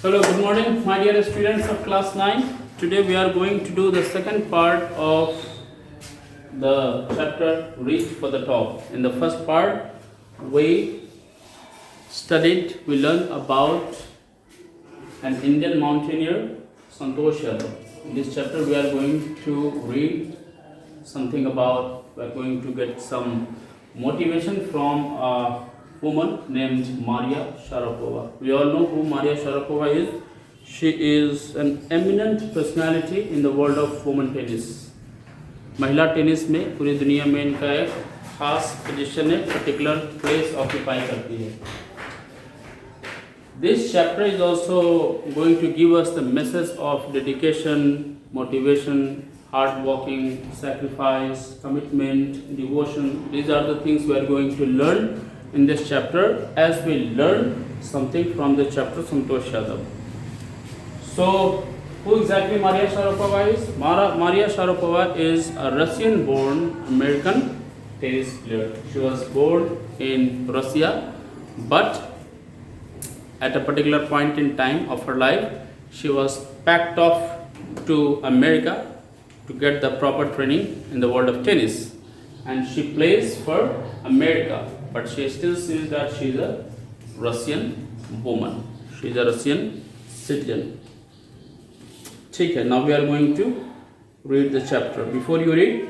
Hello, good morning, my dear students of class 9. Today we are going to do the second part of the chapter Reach for the Top. In the first part, we learned about an Indian mountaineer, Santosh Yadav. In this chapter, we are going to read something about, we are going to get some motivation from a woman named Maria Sharapova. We all know who Maria Sharapova is. She is an eminent personality in the world of women tennis. महिला tennis में पूरी दुनिया में इनका एक खास position है, particular place occupy करती है. This chapter is also going to give us the message of dedication, motivation, hard working, sacrifice, commitment, devotion. These are the things we are going to learn in this chapter as we learn something from the chapter Santosh Yadav. So, who exactly Maria Sharapova is? Maria Sharapova is a Russian-born American tennis player. She was born in Russia, but at a particular point in time of her life, she was packed off to America to get the proper training in the world of tennis. And she plays for America, but she still says that she is a Russian woman. She is a Russian citizen. ठीक है, now we are going to read the chapter. Before you read,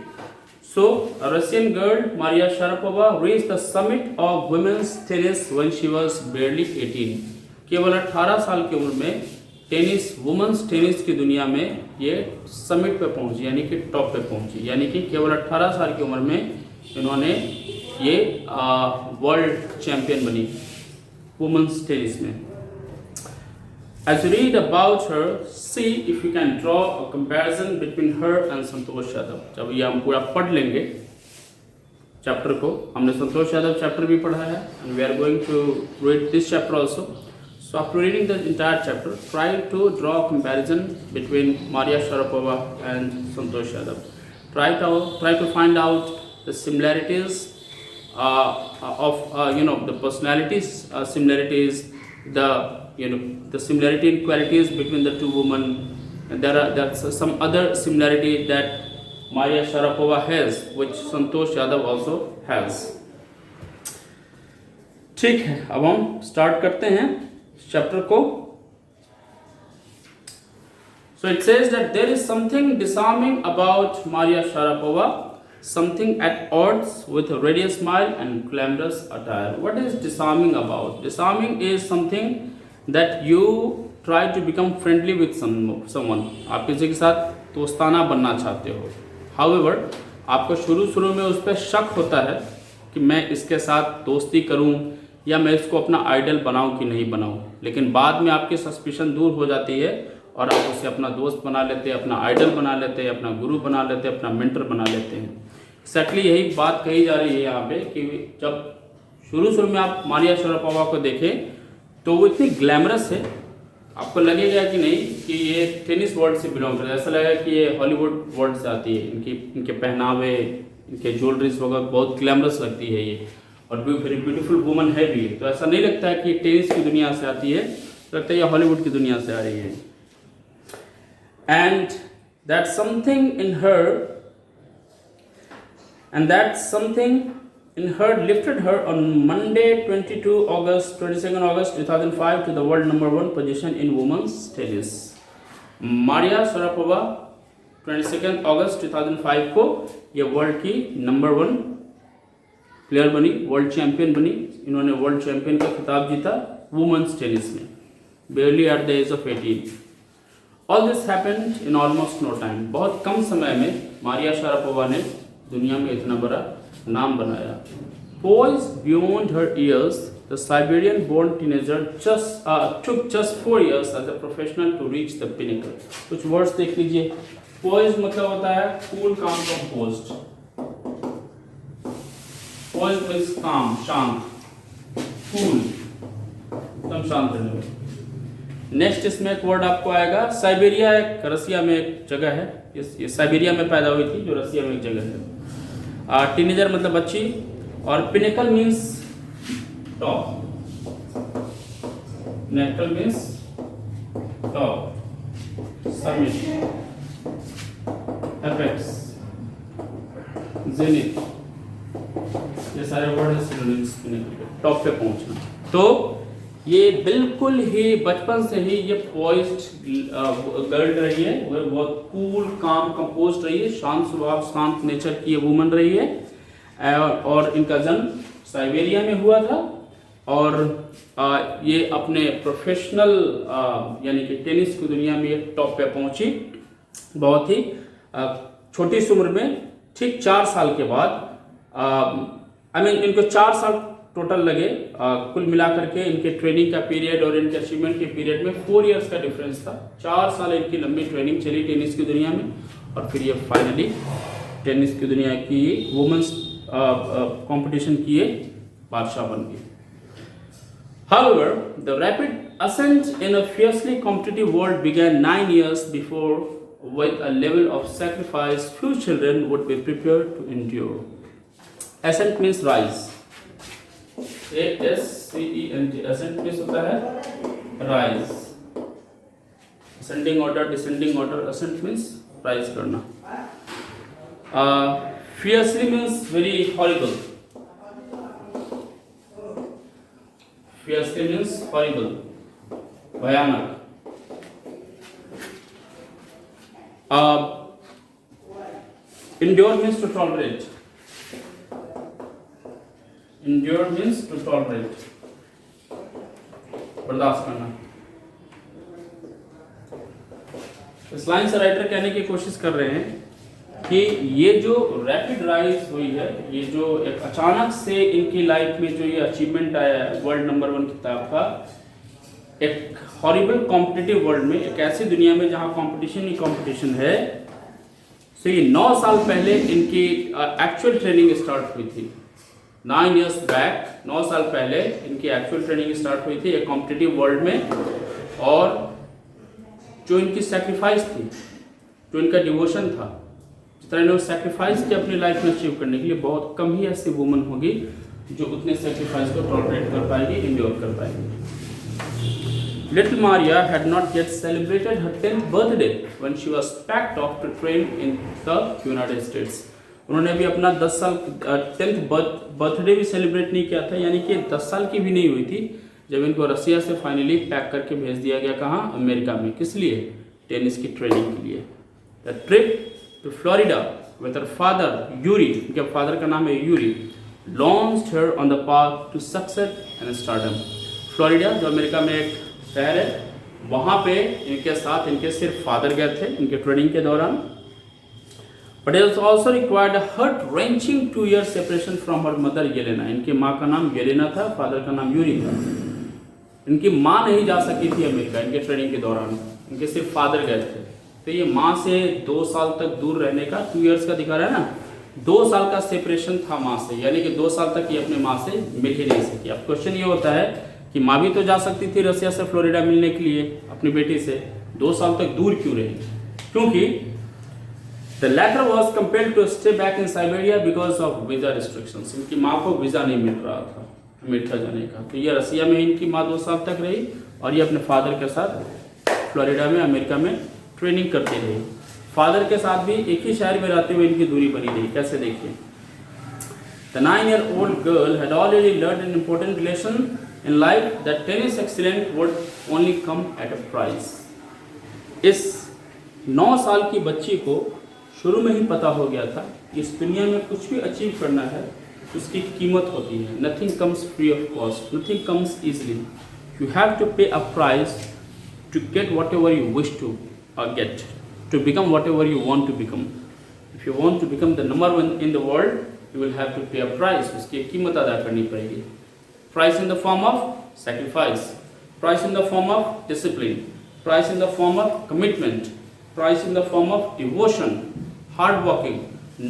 so a Russian girl, Maria Sharapova, reached the summit of women's tennis when she was barely 18. केवल 18 साल की उम्र में tennis, women's tennis की दुनिया में ये समिट पे पहुंची, यानी कि टॉप पे पहुंची. यानी कि केवल 18 साल की उम्र में इन्होंने ये वर्ल्ड चैंपियन बनी वुमेन्स टेनिस में. As you read about her, see if you can draw a comparison between her and Santosh Yadav. जब ये हम पूरा पढ़ लेंगे चैप्टर को, हमने संतोष यादव चैप्टर भी पढ़ा है, and we are going to read this chapter also. So after reading the entire chapter, try to draw a comparison between Maria Sharapova and Santosh Yadav. Try to find out the similarities of the personalities, similarities, the similarity in qualities between the two women. And there's some other similarity that Maria Sharapova has, which Santosh Yadav also has. ठीक है, अब हम start करते हैं chapter को. So it says that there is something disarming about Maria Sharapova, something at odds with a radiant smile and glamorous attire. What is disarming about? Disarming is something that you try to become friendly with someone. आप किसी के साथ दोस्ताना बनना चाहते हो. However, आपको शुरू में उस पर शक होता है कि मैं इसके साथ दोस्ती करूं या मैं इसको अपना आइडल बनाऊं कि नहीं बनाऊं. लेकिन बाद में आपकी सस्पिशन दूर हो जाती है और आप उसे अपना दोस्त बना लेते हैं, अपना आइडल बना लेते हैं, अपना गुरु बना लेते हैं, अपना मेंटर बना लेते हैं. एक्जैक्टली यही बात कही जा रही है यहाँ पे कि जब शुरू में आप मारिया शरापोवा को देखें तो वो इतनी ग्लैमरस है, आपको लगेगा कि नहीं कि ये टेनिस वर्ल्ड से बिलोंग करता है. ऐसा लगेगा कि ये हॉलीवुड वर्ल्ड से आती है. इनके पहनावे, इनके ज्वेलरीज वगैरह बहुत ग्लैमरस लगती है ये, और वेरी ब्यूटीफुल वुमन है भी. तो ऐसा नहीं लगता है कि ये टेनिस की दुनिया से आती है, लगता है ये हॉलीवुड की दुनिया से आ रही है. And that something in lifted her on Monday 22nd August 2005 to the world number 1 position in women's tennis. Maria Sharapova 22nd August 2005 को ये वर्ल्ड की नंबर 1 प्लेयर बनी, वर्ल्ड चैंपियन बनी. इन्होंने वर्ल्ड चैंपियन का खिताब जीता वुमेन्स टेनिस में, barely at the age of 18. All this happened in almost no time. बहुत कम समय में मारिया शारापोवा ने दुनिया में इतना बड़ा नाम बनाया. Poised beyond her years, the Siberian-born teenager took just 4 years as a professional to reach the pinnacle. कुछ वर्ड्स देख लीजिए. Poised मतलब होता है cool, calm, composed. Poised means calm, शांत, cool, एकदम शांत रहने वाला. नेक्स्ट इसमें एक वर्ड आपको आएगा साइबेरिया. एक रसिया में एक जगह है, ये साइबेरिया में पैदा हुई थी, जो रसिया में एक जगह है. टीनेजर मतलब बच्ची, और pinnacle means top, pinnacle means top, summit, apex, zenith, ये सारे वर्ड है सिनोनिम्स के, टॉप पे पहुंचना। तो ये बिल्कुल ही बचपन से ही ये पॉइज्ड गर्ल रही है, वो बहुत कूल, काम, कंपोज्ड रही है, शांत स्वभाव, शांत नेचर की ये वुमन रही है। और इनका जन्म साइबेरिया में हुआ था और ये अपने प्रोफेशनल यानी कि टेनिस की दुनिया में ये टॉप पे पहुंची बहुत ही छोटी सी उम्र में, ठीक 4 साल के बाद। इनको 4 साल टोटल लगे कुल मिलाकर के, इनके ट्रेनिंग का पीरियड और इनके अचीवमेंट के पीरियड में 4 इयर्स का डिफरेंस था। 4 साल इनकी लंबी ट्रेनिंग चली टेनिस की दुनिया में और फिर ये फाइनली टेनिस की दुनिया की वुमेन्स कंपटीशन की ये बादशाह बन गई। However, the rapid ascent in a fiercely competitive world began 9 years before, with a level of sacrifice few children would be prepared to endure. Ascent means rise. A-S-C-E-N-T. Ascent means होता है rise. Ascending order, descending order. Ascent means rise करना. Fiercely means very horrible. Fiercely means horrible, भयानक। Endure means to tolerate. Endure means to tolerate, बर्दाश्त करना। इस line से writer कहने की कोशिश कर रहे हैं कि ये जो रैपिड राइज हुई है, ये जो एक अचानक से इनकी लाइफ में जो ये अचीवमेंट आया है वर्ल्ड नंबर 1 खिताब का, एक हॉरिबल कॉम्पिटिटिव वर्ल्ड में, एक ऐसी दुनिया में जहां कंपटीशन ही कंपटीशन है। सो ये 9 साल पहले इनकी एक्चुअल ट्रेनिंग स्टार्ट हुई थी। 9 इयर्स बैक, 9 साल पहले इनकी एक्चुअल ट्रेनिंग स्टार्ट हुई थी एक कॉम्पिटिटिव वर्ल्ड में। और जो इनकी सेक्रीफाइस थी, जो इनका डिवोशन था, जिस तरह इन्होंने सेक्रीफाइस किया अपनी लाइफ में अचीव करने के लिए, बहुत कम ही ऐसी वुमन होगी जो उतने सेक्रीफाइस को टॉलरेट कर पाएगी, इंड्योर कर पाएगी। Little Maria had not yet celebrated her 10th birthday when she was packed off to train in the United States. उन्होंने भी अपना 10th बर्थडे भी सेलिब्रेट नहीं किया था, यानी कि 10 साल की भी नहीं हुई थी जब इनको रसिया से फाइनली पैक करके भेज दिया गया। कहाँ? अमेरिका में। किस लिए? टेनिस की ट्रेनिंग के लिए। The trip to Florida with her father Yuri, उनके फादर का नाम है Yuri, launched her on the path to success and stardom. Florida जो अमेरिका में एक शहर है, वहाँ पे इनके साथ इनके सिर्फ फादर गए थे इनके ट्रेनिंग के दौरान। But it also required heart wrenching 2 year separation from her mother Yelena. इनकी माँ का नाम येलेना था, फादर का नाम यूरी था। इनकी माँ नहीं जा सकी थी अमेरिका इनके ट्रेनिंग के दौरान, इनके सिर्फ फादर गए थे। तो ये माँ से 2 साल तक दूर रहने का, 2 years का दिखा रहा है ना, 2 साल का सेपरेशन था माँ से, यानी कि 2 साल तक ये अपने माँ से मिल ही नहीं सकी। अब क्वेश्चन ये होता है कि माँ भी तो जा सकती थी रसिया से फ्लोरिडा मिलने के लिए अपनी बेटी से, 2 साल तक दूर क्यों रही? क्योंकि The latter was compelled to stay back in Siberia because of visa restrictions. इनकी माँ को वीज़ा नहीं मिल रहा था अमेरिका जाने का, तो ये रसिया में इनकी माँ 2 साल तक रही और ये अपने फादर के साथ फ्लोरिडा में अमेरिका में ट्रेनिंग करती रही। फादर के साथ भी एक ही शहर में रहते हुए इनकी दूरी बनी रही। कैसे? देखिए, The 9-year-old girl had already learned an important lesson in life that tennis excellence would only come at a price. इस 9 साल की बच्ची को शुरू में ही पता हो गया था कि इस दुनिया में कुछ भी अचीव करना है उसकी कीमत होती है। Nothing comes free of cost, nothing comes easily, you have to pay a price to get whatever you wish to get, to become whatever you want to become. If you want to become the number 1 in the world, you will have to pay a price, उसकी कीमत अदा करनी पड़ेगी। Price in the form of sacrifice, price in the form of discipline, price in the form of commitment, price in the form of devotion, hard working,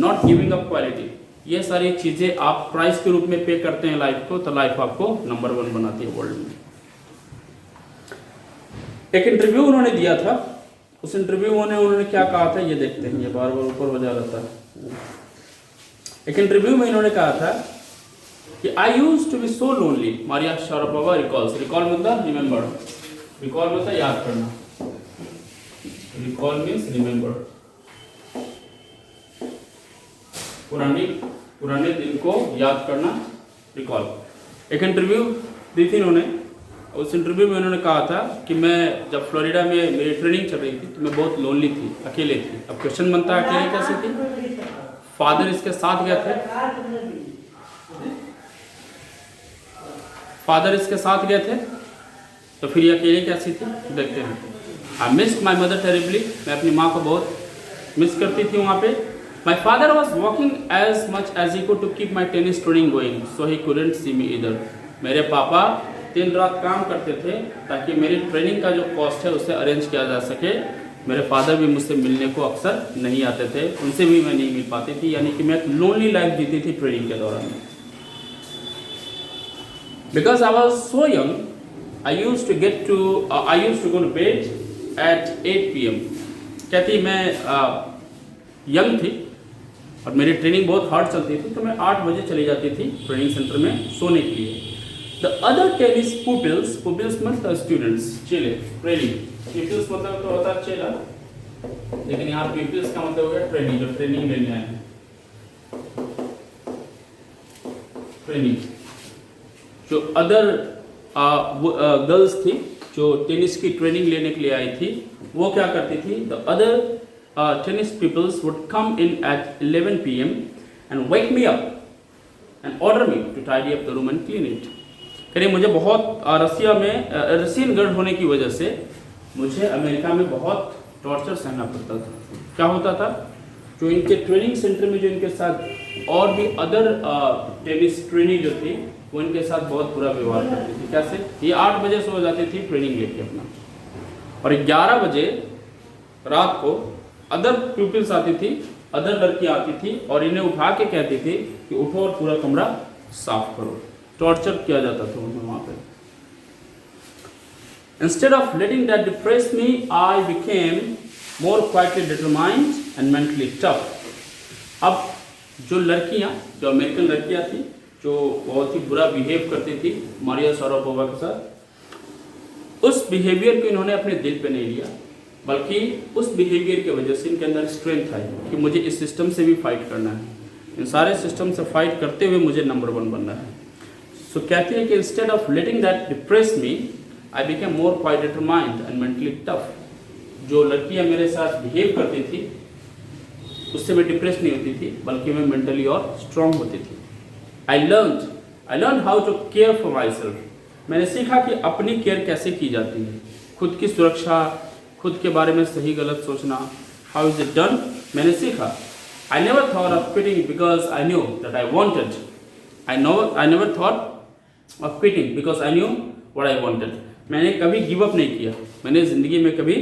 not giving up quality. ये सारी चीज़ें आप price के रूप में पे करते हैं लाइफ को, तो लाइफ आपको नंबर 1 बनाती है वर्ल्ड में। एक इंटरव्यू उन्होंने दिया था, उस इंटरव्यू में उन्होंने क्या कहा था ये देखते हैं। ये बार बार ऊपर हो जा रहा था। एक इंटरव्यू में इन्होंने कहा था कि I used to be so lonely. Maria Sharapova recalls, recall मतलब रिमेंबर, रिकॉल मतलब याद करना। रिकॉल मीन्स रिमेम्बर, पुराने दिन को याद करना, रिकॉल। एक इंटरव्यू दी थी इन्होंने, उस इंटरव्यू में उन्होंने कहा था कि मैं जब फ्लोरिडा में मेरी ट्रेनिंग चल रही थी तो मैं बहुत लोनली थी, अकेले थी। अब क्वेश्चन बनता है अकेले कैसे थी? फादर इसके साथ गए थे, फादर इसके साथ गए थे, तो फिर ये अकेले कैसी थी? देखते हैं। I missed my mother terribly, मैं अपनी माँ को बहुत मिस करती थी वहाँ पे। My father was working as much as he could to keep my tennis training going so he couldn't see me इधर। मेरे पापा दिन रात काम करते थे ताकि मेरी ट्रेनिंग का जो कॉस्ट है उसे अरेंज किया जा सके। मेरे फादर भी मुझसे मिलने को अक्सर नहीं आते थे, उनसे भी मैं नहीं मिल पाती थी, यानी कि मैं एक लोनली लाइफ जीती थी ट्रेनिंग के दौरान। Because I was so young, I used to go to bed at 8 PM। कहती मैं यंग थी और मेरी ट्रेनिंग बहुत हार्ड चलती थी, तो मैं 8 बजे चली जाती थी ट्रेनिंग सेंटर में सोने के लिए। द अदर टेनिस पुपिल्स मतलब स्टूडेंट्स, चेले, ट्रेनिंग। पुपिल्स मतलब तो होता है चेला, लेकिन यहाँ पुपिल्स का मतलब हो गया ट्रेनिंग, जो ट्रेनिंग लेने आए हैं। ट्रेनिंग जो अदर गर्ल्स थी जो टेनिस की ट्रेनिंग लेने के लिए आई थी, वो क्या करती थी? The other tennis peoples would come in at 11 PM and wake me up and order me to tidy up the room and clean it. करिए मुझे बहुत रसियन गर्ल होने की वजह से मुझे अमेरिका में बहुत टॉर्चर सहना पड़ता था। क्या होता था? जो इनके ट्रेनिंग सेंटर में जो इनके साथ और भी अदर टेनिस ट्रेनिंग जो थी वो इनके साथ बहुत बुरा व्यवहार करती थी। कैसे? ये 8 बजे सो जाती थी ट्रेनिंग लेके अपना, और 11 बजे रात को अदर पीपल्स आती थी, अदर लड़कियाँ आती थी और इन्हें उठा के कहती थी कि उठो और पूरा कमरा साफ करो। टॉर्चर किया जाता था उन्हें वहाँ पे। Instead of letting that depress me, I became more quietly determined and mentally tough। अब जो लड़कियाँ, जो अमेरिकन लड़कियाँ थी जो बहुत ही बुरा बिहेव करती थी मारिया शारापोवा के साथ, उस बिहेवियर को इन्होंने अपने दिल पे नहीं लिया, बल्कि उस बिहेवियर की वजह से इनके अंदर स्ट्रेंथ आई कि मुझे इस सिस्टम से भी फाइट करना है, इन सारे सिस्टम से फाइट करते हुए मुझे नंबर 1 बनना है। सो कहती है कि instead of letting that depress me, I became more quite determined and mentally tough. जो लड़कियाँ मेरे साथ बिहेव करती थी उससे मैं डिप्रेस नहीं होती थी, बल्कि मैं मेंटली और स्ट्रांग होती थी। I learned how to care for myself। मैंने सीखा कि अपनी केयर कैसे की जाती है, खुद की सुरक्षा, खुद के बारे में सही गलत सोचना। How is it done? मैंने सीखा। I never thought of quitting because I knew that I wanted। I never thought of quitting because I knew what I wanted। मैंने कभी गिव अप नहीं किया, मैंने ज़िंदगी में कभी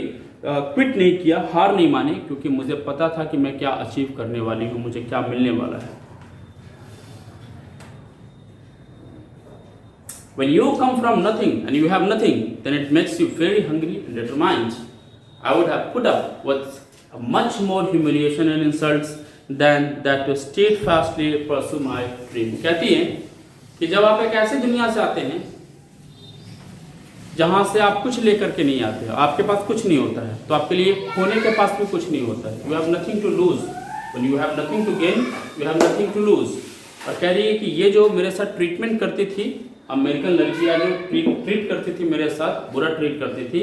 क्विट नहीं किया, हार नहीं मानी, क्योंकि मुझे पता था कि मैं क्या अचीव करने वाली हूँ, मुझे क्या मिलने वाला है। When you come from nothing and you have nothing, then it makes you very hungry and determined। I would have put up with much more humiliation and insults than that to steadfastly pursue my dream। कहती हैं कि जब आप एक ऐसी दुनिया से आते हैं जहाँ से आप कुछ लेकर के नहीं आते, आपके पास कुछ नहीं होता है, तो आपके लिए खोने के पास भी कुछ नहीं होता है। You have nothing to lose। When you have nothing to gain, you have nothing to lose। और कह रही है कि ये जो मेरे साथ ट्रीटमेंट करती थी, अमेरिकन लड़कियाँ जो ट्रीट करती थी मेरे साथ, बुरा ट्रीट करती थी,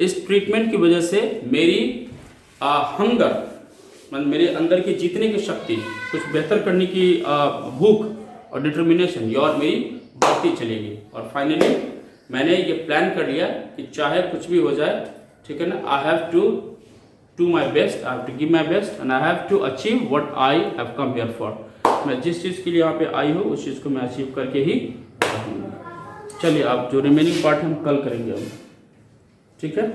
इस ट्रीटमेंट की वजह से मेरी हंगर, मतलब मेरे अंदर की जीतने की शक्ति, कुछ बेहतर करने की भूख और डिटर्मिनेशन, ये और मेरी बढ़ती चलेगी। और फाइनली मैंने ये प्लान कर लिया कि चाहे कुछ भी हो जाए, ठीक है ना, I have to do my best, I have to give my best and I have to achieve what I have come here for. मैं जिस चीज़ के लिए यहाँ पे आई हूँ उस चीज़ को मैं अचीव करके ही रहूँगी। चलिए आप जो रिमेनिंग पार्ट हम कल करेंगे, हम ठीक है।